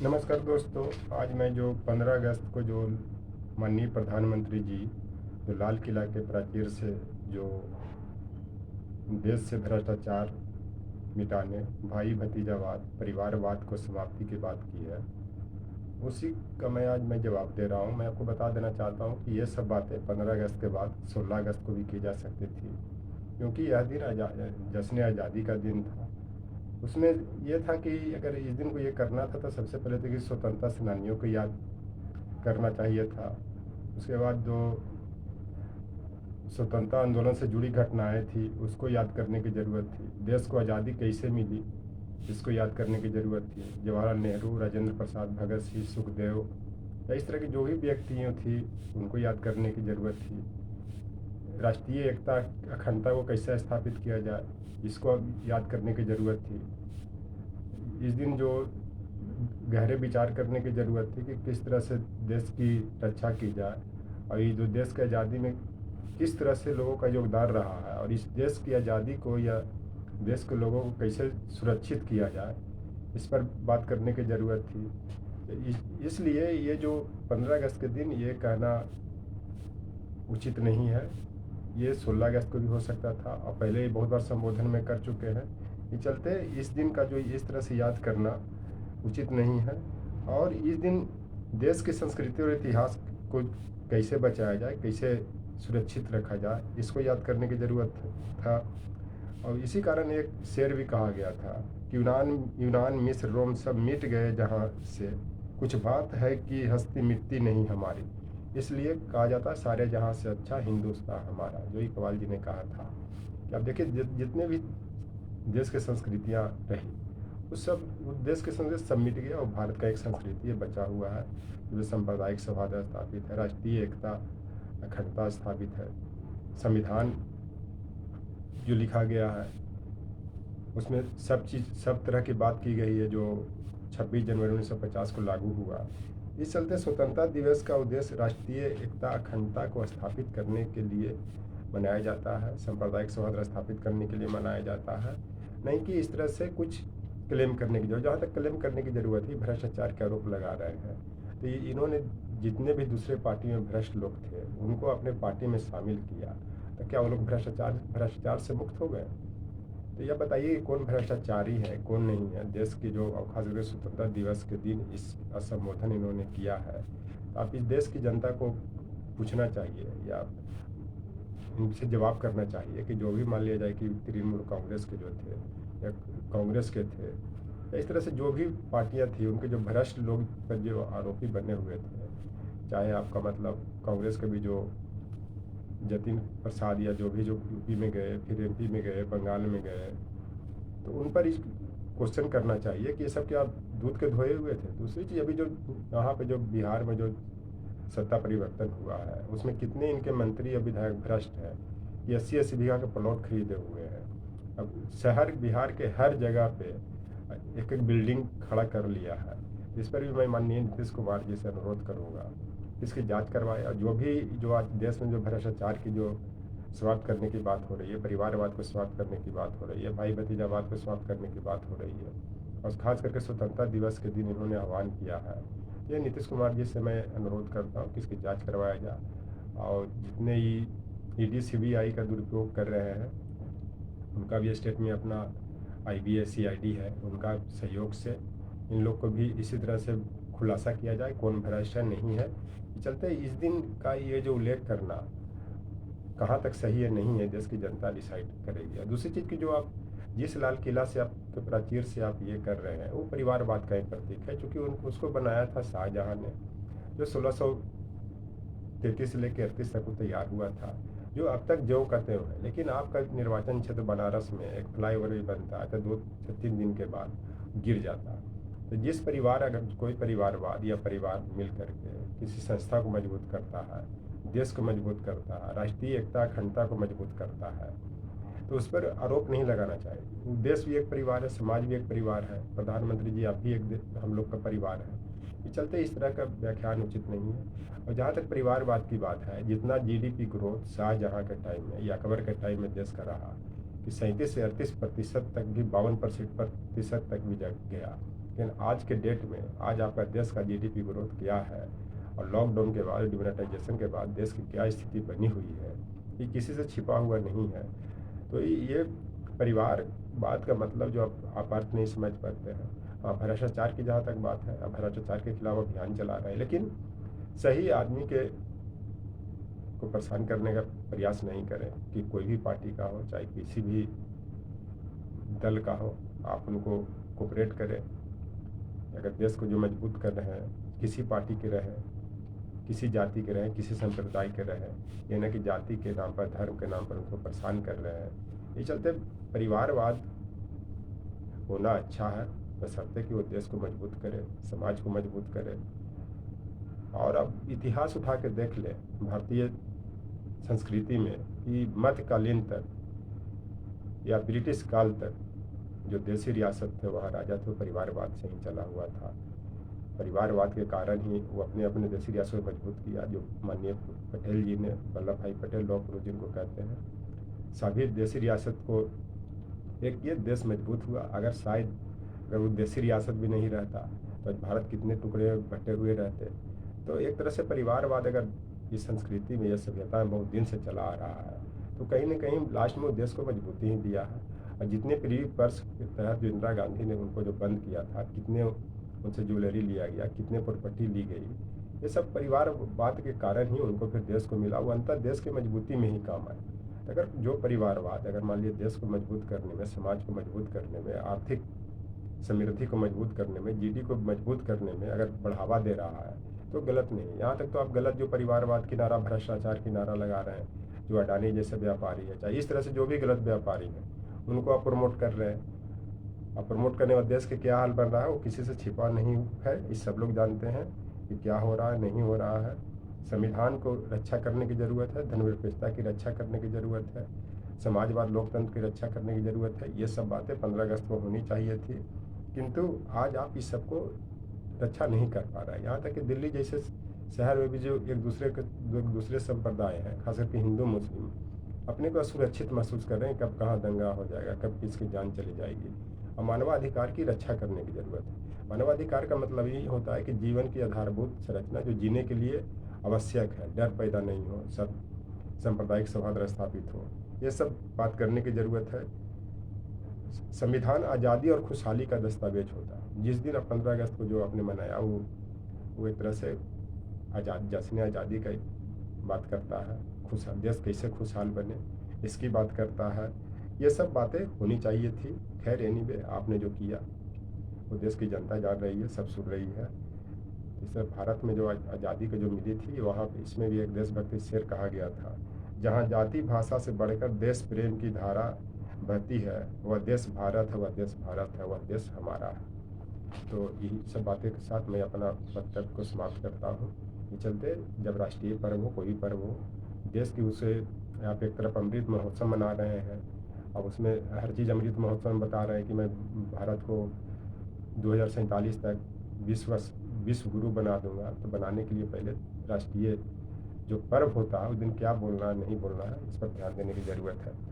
नमस्कार दोस्तों। आज मैं जो 15 अगस्त को जो माननीय प्रधानमंत्री जी जो लाल किला के प्राचीर से जो देश से भ्रष्टाचार मिटाने, भाई भतीजावाद, परिवारवाद को समाप्ति की बात की है, उसी का मैं जवाब दे रहा हूँ। मैं आपको बता देना चाहता हूँ कि ये सब बातें 15 अगस्त के बाद 16 अगस्त को भी की जा सकती थी, क्योंकि यह दिन जश्न आज़ादी का दिन था। उसमें यह था कि अगर इस दिन को ये करना था तो सबसे पहले तो कि स्वतंत्रता सेनानियों को याद करना चाहिए था। उसके बाद जो स्वतंत्रता आंदोलन से जुड़ी घटनाएं थी उसको याद करने की ज़रूरत थी। देश को आज़ादी कैसे मिली इसको याद करने की ज़रूरत थी। जवाहरलाल नेहरू, राजेंद्र प्रसाद, भगत सिंह, सुखदेव या इस तरह की जो भी व्यक्तियों थी उनको याद करने की ज़रूरत थी। राष्ट्रीय एकता, अखंडता को कैसे स्थापित किया जाए इसको याद करने की ज़रूरत थी। इस दिन जो गहरे विचार करने की ज़रूरत थी कि किस तरह से देश की रक्षा की जाए और ये जो देश की आज़ादी में किस तरह से लोगों का योगदान रहा है और इस देश की आज़ादी को या देश के लोगों को कैसे सुरक्षित किया जाए इस पर बात करने की ज़रूरत थी। इसलिए ये जो 15 अगस्त के दिन ये कहना उचित नहीं है। ये 16 अगस्त को भी हो सकता था और पहले ही बहुत बार संबोधन में कर चुके हैं। ये चलते इस दिन का जो इस तरह से याद करना उचित नहीं है। और इस दिन देश की संस्कृति और इतिहास को कैसे बचाया जाए, कैसे सुरक्षित रखा जाए इसको याद करने की ज़रूरत था। और इसी कारण एक शेर भी कहा गया था कि यूनान यूनान मिस्र रोम सब मिट गए जहाँ से, कुछ बात है कि हस्ती मिटती नहीं हमारी। इसलिए कहा जाता है सारे जहाँ से अच्छा हिंदुस्तान हमारा, जो इकबाल जी ने कहा था। कि आप देखिए जितने भी देश की संस्कृतियाँ रही उस देश की संस्कृति सब मिट गया और भारत का एक संस्कृति बचा हुआ है जो सांप्रदायिक सौहार्द स्थापित है, राष्ट्रीय एकता अखंडता स्थापित है। संविधान जो लिखा गया है उसमें सब तरह की बात की गई है जो 26 जनवरी 1950 को लागू हुआ। इस चलते स्वतंत्रता दिवस का उद्देश्य राष्ट्रीय एकता अखंडता को स्थापित करने के लिए मनाया जाता है, सांप्रदायिक सौहार्द स्थापित करने के लिए मनाया जाता है, नहीं कि इस तरह से कुछ क्लेम करने की जरूरत। जहाँ तक क्लेम करने की ज़रूरत ही भ्रष्टाचार के आरोप लगा रहे हैं तो इन्होंने जितने भी दूसरे पार्टी में भ्रष्ट लोग थे उनको अपने पार्टी में शामिल किया, तो क्या वो लोग भ्रष्टाचार से मुक्त हो गए? तो यह बताइए कि कौन भ्रष्टाचारी है कौन नहीं है। देश की जो और खास करके स्वतंत्रता दिवस के दिन इस संबोधन इन्होंने किया है, तो आप इस देश की जनता को पूछना चाहिए या इनसे जवाब करना चाहिए कि जो भी मान लिया जाए कि तृणमूल कांग्रेस के जो थे या कांग्रेस के थे या इस तरह से जो भी पार्टियां थी उनके जो भ्रष्ट लोग पर जो आरोपी बने हुए थे, चाहे आपका मतलब कांग्रेस के भी जो जतिन प्रसाद या जो भी जो यूपी में गए, फिर एमपी में गए, बंगाल में गए, तो उन पर इस क्वेश्चन करना चाहिए कि ये सब क्या दूध के धोए हुए थे। दूसरी चीज़ अभी जो यहाँ पे जो बिहार में जो सत्ता परिवर्तन हुआ है उसमें कितने इनके मंत्री या विधायक भ्रष्ट हैं कि 80-80 बीघा के प्लॉट खरीदे हुए हैं। अब शहर बिहार के हर जगह पे एक एक बिल्डिंग खड़ा कर लिया है। इस पर भी मैं माननीय नीतीश कुमार जी से अनुरोध करूँगा इसकी जांच करवाए और जो भी जो आज देश में जो भ्रष्टाचार की जो समाप्त करने की बात हो रही है, परिवारवाद को समाप्त करने की बात हो रही है, भाई भतीजावाद को समाप्त करने की बात हो रही है और खास करके स्वतंत्रता दिवस के दिन इन्होंने आह्वान किया है। ये नीतीश कुमार जी से मैं अनुरोध करता हूँ कि इसकी जांच करवाया जाए और जितने ही ईडी सीबीआई का दुरुपयोग कर रहे हैं उनका भी स्टेट में अपना आईबीएस सीआईडी है, उनका सहयोग से इन लोग को भी इसी तरह से खुलासा किया जाए कौन भ्रष्ट है नहीं है। चलते इस दिन का ये जो उल्लेख करना कहाँ तक सही है नहीं है देश की जनता डिसाइड करेगी। और दूसरी चीज़ की जो आप जिस लाल किला से आपके प्राचीर से आप ये कर रहे हैं वो परिवारवाद का एक प्रतीक है, क्योंकि उसको बनाया था शाहजहाँ ने जो 1633 से लेकर 38 तक वो तैयार हुआ था, जो अब तक ज्यों का त्यों है। लेकिन आपका निर्वाचन क्षेत्र बनारस में एक फ्लाईओवर भी बनता है तो 2 से 3 दिन के बाद गिर जाता। तो जिस परिवार अगर कोई परिवारवाद या परिवार मिल करके किसी संस्था को मजबूत करता है, देश को मजबूत करता है, राष्ट्रीय एकता अखंडता को मजबूत करता है, तो उस पर आरोप नहीं लगाना चाहिए। देश भी एक परिवार है, समाज भी एक परिवार है, प्रधानमंत्री जी आप भी हम लोग का परिवार है। ये चलते इस तरह का व्याख्यान उचित नहीं है। और जहाँ तक परिवारवाद की बात है, जितना जीडीपी ग्रोथ शाहजहाँ के टाइम में या अकबर के टाइम में देश का रहा कि 37 से 38% तक भी 52% तक भी जग गया, लेकिन आज के डेट में आज आपका देश का जीडीपी ग्रोथ क्या है और लॉकडाउन के बाद डिमोनेटाइजेशन के बाद देश की क्या स्थिति बनी हुई है, ये किसी से छिपा हुआ नहीं है। तो ये परिवारवाद का मतलब जो आप अर्थ नहीं समझ पाते हैं। भ्रष्टाचार की जहाँ तक बात है, आप भ्रष्टाचार के खिलाफ अभियान चला रहे हैं, लेकिन सही आदमी के को परेशान करने का प्रयास नहीं करें कि कोई भी पार्टी का हो, चाहे किसी भी दल का हो, आप उनको कोऑपरेट करें। अगर देश को जो मजबूत कर रहे हैं, किसी पार्टी के रहें, किसी जाति के रहें, किसी संप्रदाय के रहें, ये ना कि जाति के नाम पर, धर्म के नाम पर उनको परेशान कर रहे हैं। ये चलते परिवारवाद होना अच्छा है, बशर्ते कि वो देश को मजबूत करे, समाज को मजबूत करे। और अब इतिहास उठा के देख ले भारतीय संस्कृति में कि मध्यकालीन तक या ब्रिटिश काल तक जो देसी रियासत थे, वहाँ राजा थे, परिवारवाद से ही चला हुआ था। परिवारवाद के कारण ही वो अपने अपने देसी रियासत को मजबूत किया। जो माननीय पटेल जी ने, वल्लभ भाई पटेल लौह पुरुष जिनको कहते हैं, सभी देसी रियासत को एक ये देश मजबूत हुआ। अगर वो देसी रियासत भी नहीं रहता तो भारत कितने टुकड़े बटे हुए रहते। तो एक तरह से परिवारवाद अगर इस संस्कृति में, यह सभ्यता में बहुत दिन से चला आ रहा है, तो कहीं ना कहीं लास्ट में देश को मजबूती ही दिया है। और जितने प्री पर्स के तहत जो इंदिरा गांधी ने उनको जो बंद किया था, कितने उनसे ज्वेलरी लिया गया, कितने प्रॉपर्टी ली गई, ये सब परिवारवाद के कारण ही उनको फिर देश को मिला। वो अंतर देश की मजबूती में ही काम आए। अगर जो परिवारवाद अगर मान लीजिए देश को मजबूत करने में, समाज को मजबूत करने में, आर्थिक समृद्धि को मजबूत करने में, जीडी को मजबूत करने में अगर बढ़ावा दे रहा है तो गलत नहीं। यहाँ तक तो आप गलत जो परिवारवाद की नारा, भ्रष्टाचार की नारा लगा रहे हैं, जो अडानी जैसे व्यापारी है, चाहे इस तरह से जो भी गलत व्यापारी हैं, उनको आप प्रमोट कर रहे हैं। आप प्रमोट करने वाले देश के क्या हाल बन रहा है वो किसी से छिपा नहीं है। इस सब लोग जानते हैं कि क्या हो रहा है, नहीं हो रहा है। संविधान को रक्षा करने की ज़रूरत है, धर्मनिरपेक्षता की रक्षा करने की ज़रूरत है, समाजवाद, लोकतंत्र की रक्षा करने की ज़रूरत है। ये सब बातें 15 अगस्त को होनी चाहिए थी, किंतु आज आप इस सबको रक्षा नहीं कर पा रहा है। यहाँ तक कि दिल्ली जैसे शहर में भी जो एक दूसरे संप्रदाय हैं, खास करके हिंदू मुस्लिम, अपने को असुरक्षित महसूस कर रहे हैं। कब कहाँ दंगा हो जाएगा, कब किसकी जान चली जाएगी। और मानवाधिकार की रक्षा करने की ज़रूरत है। मानवाधिकार का मतलब यही होता है कि जीवन की आधारभूत संरचना जो जीने के लिए आवश्यक है, डर पैदा नहीं हो, सब सांप्रदायिक सौहार्द स्थापित हो, ये सब बात करने की ज़रूरत है। संविधान आज़ादी और खुशहाली का दस्तावेज होता है। जिस दिन 15 अगस्त को जो आपने मनाया वो एक तरह से जश्न आज़ादी का बात करता है। देश कैसे खुशहाल बने इसकी बात करता है। ये सब बातें होनी चाहिए थी। खैर एनीवे आपने जो किया वो देश की जनता जान रही है, सब सुन रही है। इससे भारत में जो आज़ादी को जो मिली थी, वहाँ पे इसमें भी एक देशभक्ति शेर कहा गया था, जहाँ जाति भाषा से बढ़कर देश प्रेम की धारा बहती है, वह देश भारत है, वह देश भारत है, वह देश हमारा है। तो यही सब बातें के साथ मैं अपना वक्तव्य को समाप्त करता हूँ। ये चलते जब राष्ट्रीय पर्व हो, कोई भी पर्व हो, देश की उसे आप एक तरफ अमृत महोत्सव मना रहे हैं, अब उसमें हर चीज़ अमृत महोत्सव में बता रहे हैं कि मैं भारत को 2047 तक विश्व गुरु बना दूंगा। तो बनाने के लिए पहले राष्ट्रीय जो पर्व होता है उस दिन क्या बोलना है, नहीं बोलना है, इस पर ध्यान देने की ज़रूरत है।